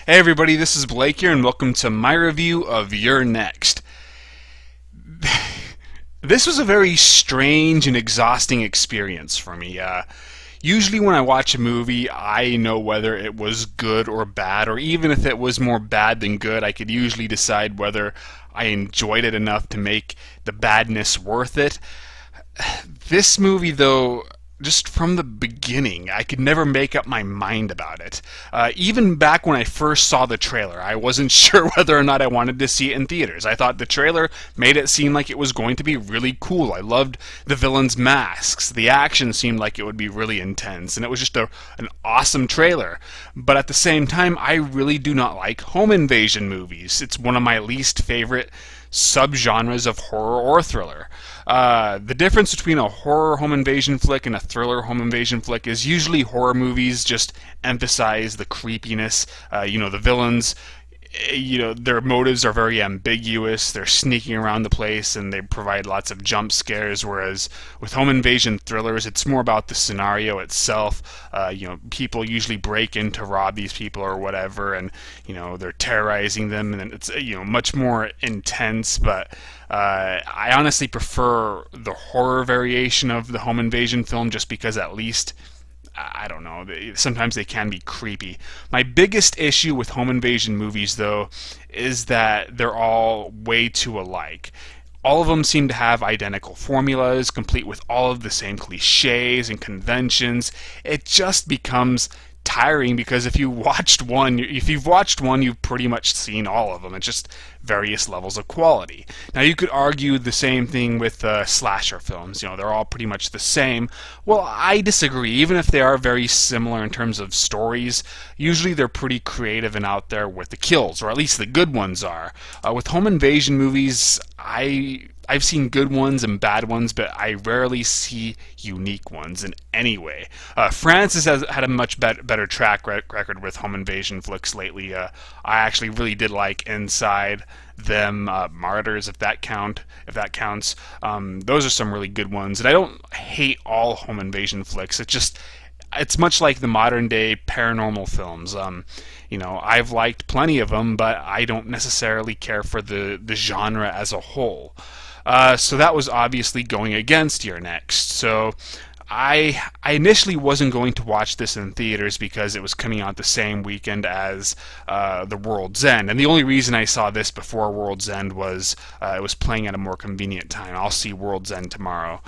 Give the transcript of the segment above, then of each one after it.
Hey everybody, this is Blake here, and welcome to my review of You're Next. This was a very strange and exhausting experience for me. Usually when I watch a movie, I know whether it was good or bad, or even if it was more bad than good, I could usually decide whether I enjoyed it enough to make the badness worth it. This movie, though, just from the beginning, I could never make up my mind about it. Even back when I first saw the trailer, I wasn't sure whether or not I wanted to see it in theaters. I thought the trailer made it seem like it was going to be really cool. I loved the villains' masks. The action seemed like it would be really intense, and it was just an awesome trailer. But at the same time, I really do not like home invasion movies. It's one of my least favorite subgenres of horror or thriller. The difference between a horror home invasion flick and a thriller home invasion flick is usually horror movies just emphasize the creepiness. The villains, their motives are very ambiguous. They're sneaking around the place and they provide lots of jump scares, whereas with home invasion thrillers, it's more about the scenario itself. People usually break in to rob these people or whatever, and they're terrorizing them, and it's much more intense. But I honestly prefer the horror variation of the home invasion film, just because at least, I don't know, sometimes they can be creepy. My biggest issue with home invasion movies, though, is that they're all way too alike. All of them seem to have identical formulas, complete with all of the same cliches and conventions. It just becomes tiring, because if you've watched one, you've pretty much seen all of them. It's just various levels of quality. Now, you could argue the same thing with slasher films. They're all pretty much the same. Well, I disagree. Even if they are very similar in terms of stories, usually they're pretty creative and out there with the kills, or at least the good ones are. With home invasion movies, I've seen good ones and bad ones, but I rarely see unique ones in any way. France has had a much better track record with home invasion flicks lately. I actually really did like Inside, Them, Martyrs, if that counts. Those are some really good ones, and I don't hate all home invasion flicks. It's much like the modern day paranormal films. I've liked plenty of them, but I don't necessarily care for the genre as a whole. So that was obviously going against You're Next. So I initially wasn't going to watch this in theaters because it was coming out the same weekend as The World's End. And the only reason I saw this before World's End was it was playing at a more convenient time. I'll see World's End tomorrow.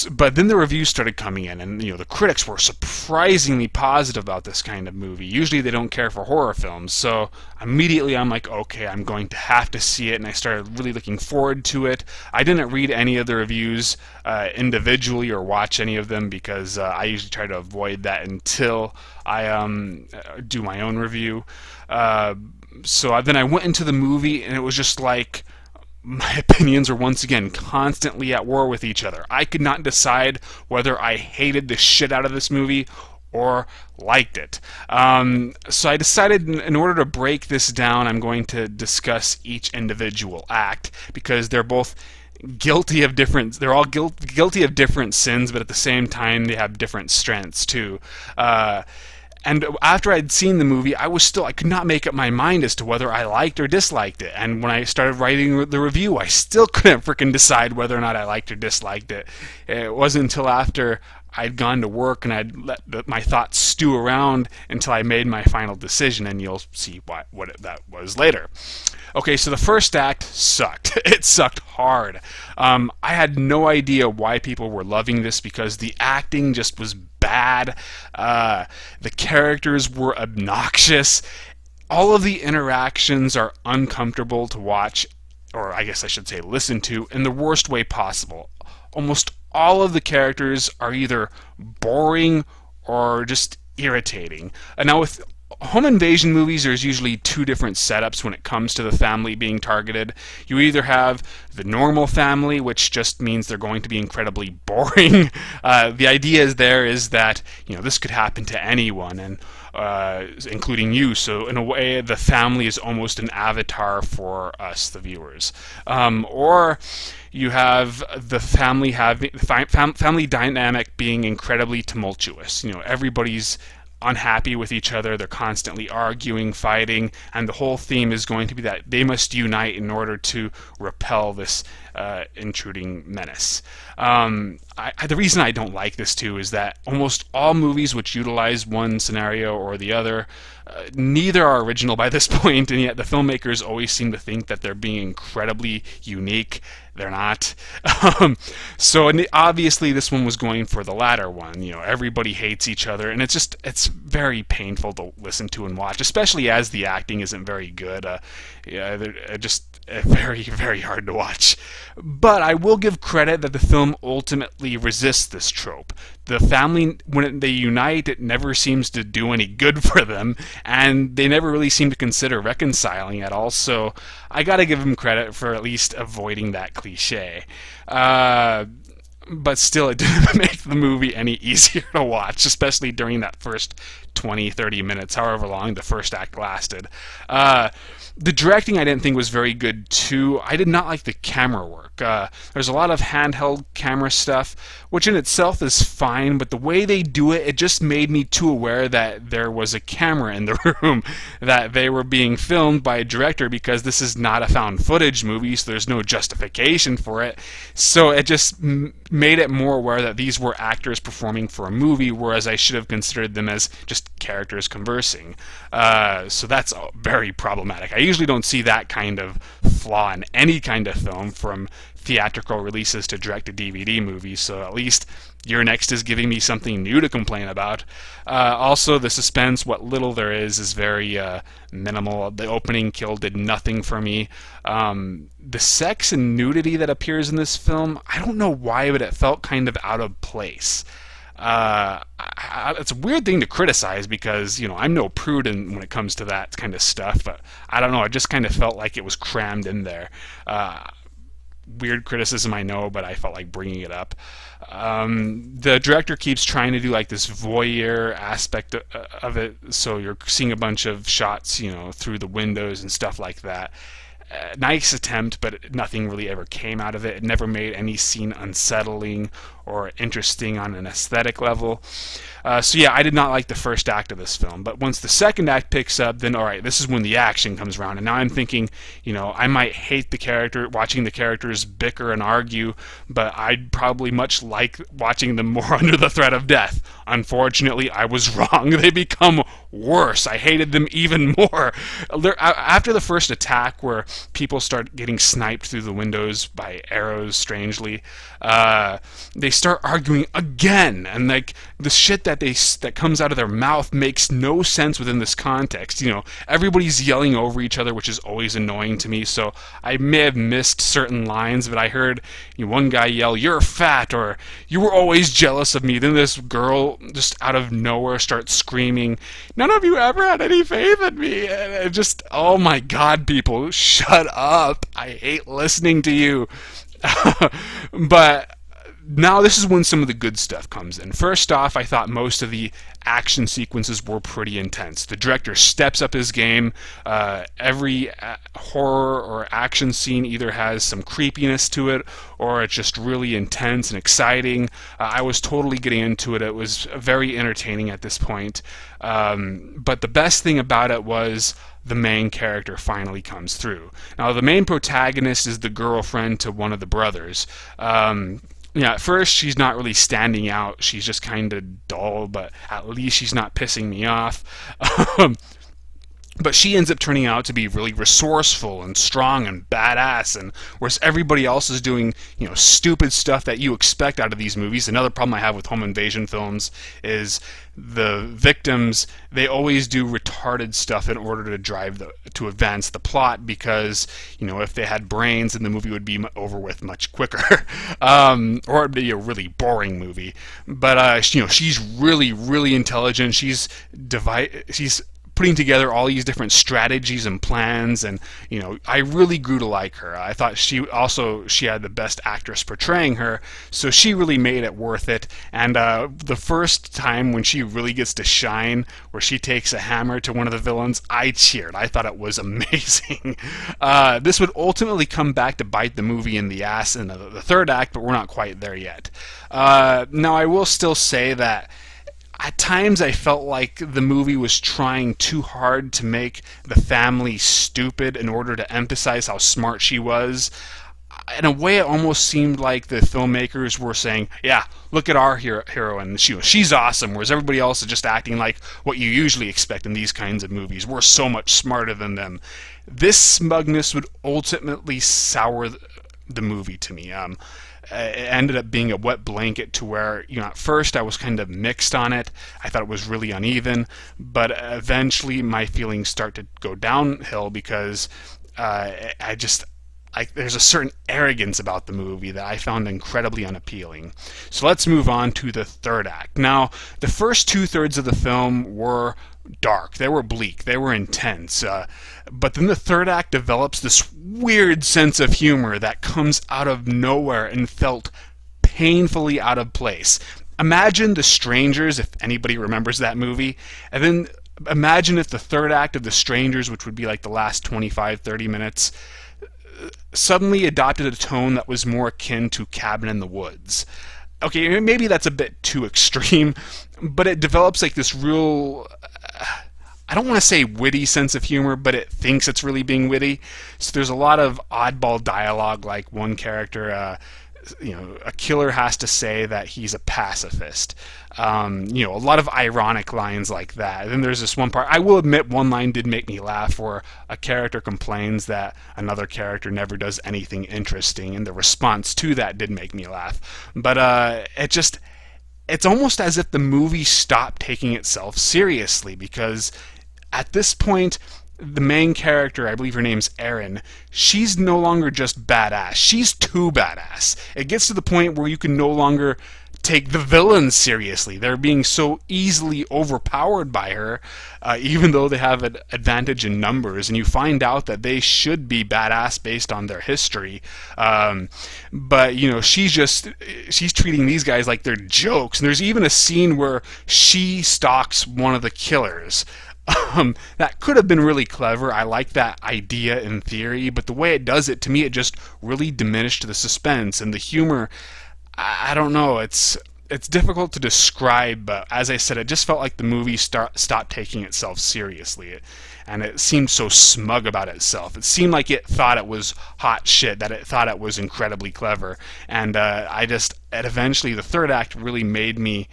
But then the reviews started coming in, and the critics were surprisingly positive about this kind of movie. Usually they don't care for horror films, so immediately I'm like, okay, I'm going to have to see it, and I started really looking forward to it. I didn't read any of the reviews individually or watch any of them, because I usually try to avoid that until I do my own review. So then I went into the movie, and it was just like, my opinions are once again constantly at war with each other. I could not decide whether I hated the shit out of this movie or liked it. So I decided, in order to break this down, I'm going to discuss each individual act, because they're both guilty of different. They're all guilty of different sins, but at the same time they have different strengths too. And after I'd seen the movie, I could not make up my mind as to whether I liked or disliked it. And when I started writing the review, I still couldn't frickin' decide whether or not I liked or disliked it. It wasn't until after I'd gone to work and I'd let my thoughts stew around until I made my final decision, and you'll see what that was later. Okay, so the first act sucked. It sucked hard. I had no idea why people were loving this, because the acting just was bad. The characters were obnoxious. All of the interactions are uncomfortable to watch, or I guess I should say listen to, in the worst way possible. Almost all of the characters are either boring or just irritating. Now, with home invasion movies, there's usually two different setups when it comes to the family being targeted. You either have the normal family, which just means they're going to be incredibly boring. The idea is that this could happen to anyone, and including you. So in a way, the family is almost an avatar for us, the viewers. Or you have the family family dynamic being incredibly tumultuous. Everybody's unhappy with each other. They're constantly arguing, fighting, and the whole theme is going to be that they must unite in order to repel this intruding menace. The reason I don't like this too is that almost all movies which utilize one scenario or the other, neither are original by this point, and yet the filmmakers always seem to think that they're being incredibly unique. They're not. So obviously this one was going for the latter one. You know, everybody hates each other, and it's very painful to listen to and watch, especially as the acting isn't very good. Yeah, they're just very, very hard to watch. But I will give credit that the film ultimately resists this trope. The family, when they unite, it never seems to do any good for them, and they never really seem to consider reconciling at all, so I gotta give them credit for at least avoiding that cliche. But still, it didn't make the movie any easier to watch, especially during that first 20-30 minutes, however long the first act lasted. The directing I didn't think was very good too. I did not like the camera work. There's a lot of handheld camera stuff, which in itself is fine, but the way they do it, it just made me too aware that there was a camera in the room, that they were being filmed by a director, because this is not a found footage movie, so there's no justification for it. So it just made it more aware that these were actors performing for a movie, whereas I should have considered them as just characters conversing. So that's very problematic. I usually don't see that kind of flaw in any kind of film, from theatrical releases to direct-to-DVD movies, so at least Your Next is giving me something new to complain about. Also, the suspense, what little there is very minimal. The opening kill did nothing for me. The sex and nudity that appears in this film, I don't know why, but it felt kind of out of place. It's a weird thing to criticize, because, you know, I'm no prude when it comes to that kind of stuff, but I don't know, it just kind of felt like it was crammed in there. Weird criticism, I know, but I felt like bringing it up. The director keeps trying to do like this voyeur aspect of it, so you're seeing a bunch of shots, you know, through the windows and stuff like that. Nice attempt, but nothing really ever came out of it. It never made any scene unsettling or interesting on an aesthetic level. So yeah, I did not like the first act of this film, but once the second act picks up, then alright, this is when the action comes around, and now I'm thinking, you know, I might hate watching the characters bicker and argue, but I'd probably much like watching them more under the threat of death. Unfortunately, I was wrong. They become worse. I hated them even more. After the first attack, where people start getting sniped through the windows by arrows, strangely, they start arguing again, and like the shit that comes out of their mouth makes no sense within this context. You know, everybody's yelling over each other, which is always annoying to me, so I may have missed certain lines, but I heard, you know, one guy yell, "You're fat," or "You were always jealous of me." Then this girl just out of nowhere starts screaming, "None of you ever had any faith in me." And it just, oh my god, people, shut up. I hate listening to you. But now this is when some of the good stuff comes in. First off, I thought most of the action sequences were pretty intense. The director steps up his game. Every horror or action scene either has some creepiness to it, or it's just really intense and exciting. I was totally getting into it. It was very entertaining at this point. But the best thing about it was the main character finally comes through. Now, the main protagonist is the girlfriend to one of the brothers. Yeah, at first she's not really standing out. She's just kind of dull, but at least she's not pissing me off. But she ends up turning out to be really resourceful and strong and badass, and whereas everybody else is doing, you know, stupid stuff that you expect out of these movies. Another problem I have with home invasion films is the victims, they always do retarded stuff in order to advance the plot, because, you know, if they had brains, then the movie would be over with much quicker. Or it'd be a really boring movie. But you know, she's really, really intelligent. She's putting together all these different strategies and plans, and, you know, I really grew to like her. I thought she had the best actress portraying her, so she really made it worth it. And the first time when she really gets to shine, where she takes a hammer to one of the villains, I cheered. I thought it was amazing. This would ultimately come back to bite the movie in the ass in the third act, but we're not quite there yet. Now, I will still say that At times I felt like the movie was trying too hard to make the family stupid in order to emphasize how smart she was. In a way, it almost seemed like the filmmakers were saying, yeah, look at our heroine, she's awesome, whereas everybody else is just acting like what you usually expect in these kinds of movies. We're so much smarter than them. This smugness would ultimately sour the movie to me. It ended up being a wet blanket to where, at first I was kind of mixed on it. I thought it was really uneven, but eventually my feelings start to go downhill because there's a certain arrogance about the movie that I found incredibly unappealing. So let's move on to the third act. Now, the first two-thirds of the film were dark. They were bleak. They were intense. But then the third act develops this weird sense of humor that comes out of nowhere and felt painfully out of place. Imagine The Strangers, if anybody remembers that movie, and then imagine if the third act of The Strangers, which would be like the last 25-30 minutes, suddenly adopted a tone that was more akin to Cabin in the Woods. Okay, maybe that's a bit too extreme, but it develops like this real, I don't want to say witty sense of humor, but it thinks it's really being witty. So there's a lot of oddball dialogue, like one character, a killer has to say that he's a pacifist. A lot of ironic lines like that. And then there's this one part, I will admit one line did make me laugh, where a character complains that another character never does anything interesting, and the response to that did make me laugh. But it's almost as if the movie stopped taking itself seriously, because at this point, the main character, I believe her name's Erin, she's no longer just badass. She's too badass. It gets to the point where you can no longer take the villains seriously. They're being so easily overpowered by her, even though they have an advantage in numbers, and you find out that they should be badass based on their history. But she's treating these guys like they're jokes. And there's even a scene where she stalks one of the killers. That could have been really clever. I like that idea in theory, but the way it does it, to me, it just really diminished the suspense and the humor. I don't know. It's difficult to describe, but as I said, it just felt like the movie stopped taking itself seriously, and it seemed so smug about itself. It seemed like it thought it was hot shit, that it thought it was incredibly clever, and eventually the third act really made me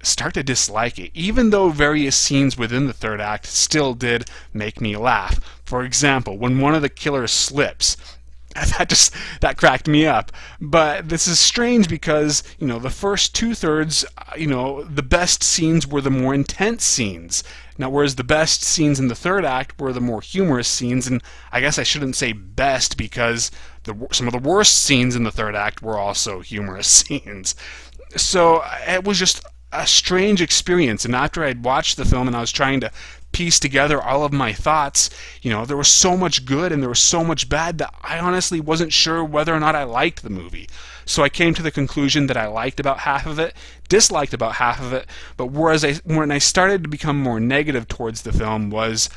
start to dislike it, even though various scenes within the third act still did make me laugh. For example, when one of the killers slips, that cracked me up. But this is strange because, the first two-thirds, the best scenes were the more intense scenes. Now, whereas the best scenes in the third act were the more humorous scenes, and I guess I shouldn't say best because some of the worst scenes in the third act were also humorous scenes. So it was just a strange experience, and after I'd watched the film and I was trying to piece together all of my thoughts, there was so much good and there was so much bad that I honestly wasn't sure whether or not I liked the movie. So I came to the conclusion that I liked about half of it, disliked about half of it, but when I started to become more negative towards the film was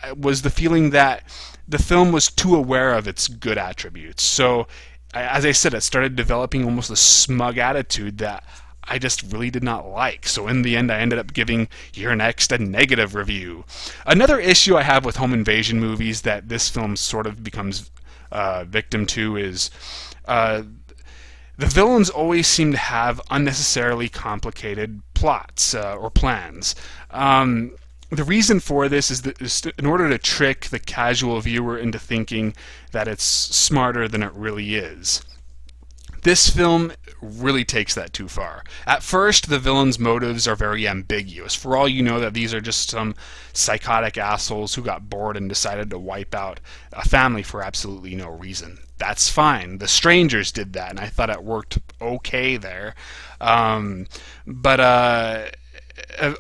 the feeling that the film was too aware of its good attributes. So, as I said, it started developing almost a smug attitude that I just really did not like. So in the end, I ended up giving Your Next a negative review. Another issue I have with home invasion movies that this film sort of becomes victim to is the villains always seem to have unnecessarily complicated plots or plans. The reason for this is in order to trick the casual viewer into thinking that it's smarter than it really is. This film really takes that too far. At first, the villain's motives are very ambiguous. For all you know that these are just some psychotic assholes who got bored and decided to wipe out a family for absolutely no reason. That's fine. The Strangers did that, and I thought it worked okay there. But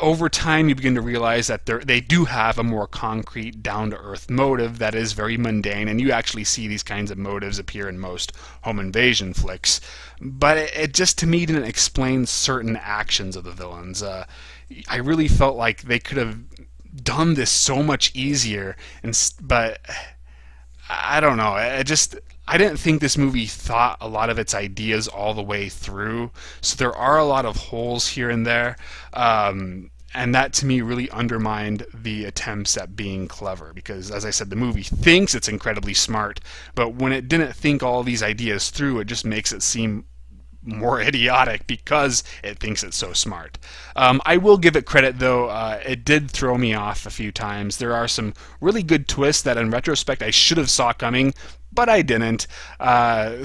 over time you begin to realize that they do have a more concrete, down-to-earth motive that is very mundane, and you actually see these kinds of motives appear in most home invasion flicks. But it just, to me, didn't explain certain actions of the villains. I really felt like they could have done this so much easier, but I don't know. I didn't think this movie thought a lot of its ideas all the way through. So there are a lot of holes here and there. And that to me really undermined the attempts at being clever, because as I said, the movie thinks it's incredibly smart, but when it didn't think all these ideas through, it just makes it seem more idiotic because it thinks it's so smart. I will give it credit though, it did throw me off a few times. There are some really good twists that in retrospect I should have saw coming, but I didn't.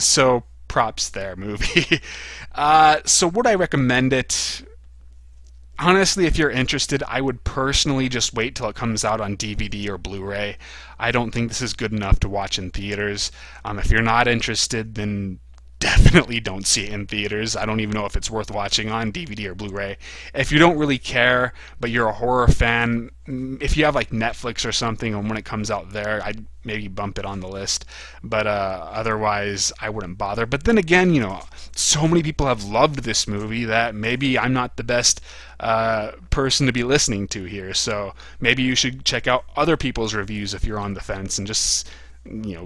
So props there, movie. So would I recommend it? Honestly, if you're interested, I would personally just wait till it comes out on DVD or Blu-ray. I don't think this is good enough to watch in theaters. If you're not interested, then definitely don't see it in theaters. I don't even know if it's worth watching on DVD or Blu-ray. If you don't really care, but you're a horror fan, if you have like Netflix or something, and when it comes out there, I'd maybe bump it on the list. But otherwise, I wouldn't bother. But then again, so many people have loved this movie that maybe I'm not the best person to be listening to here. So maybe you should check out other people's reviews if you're on the fence and just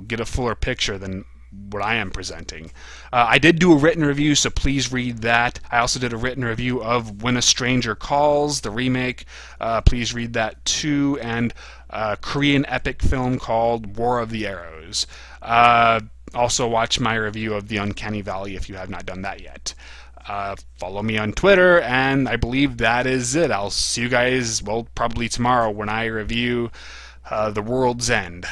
get a fuller picture than what I am presenting. I did do a written review, so please read that. I also did a written review of When a Stranger Calls, the remake. Please read that too, and a Korean epic film called War of the Arrows. Also watch my review of The Uncanny Valley if you have not done that yet. Follow me on Twitter, and I believe that is it. I'll see you guys, well, probably tomorrow when I review The World's End.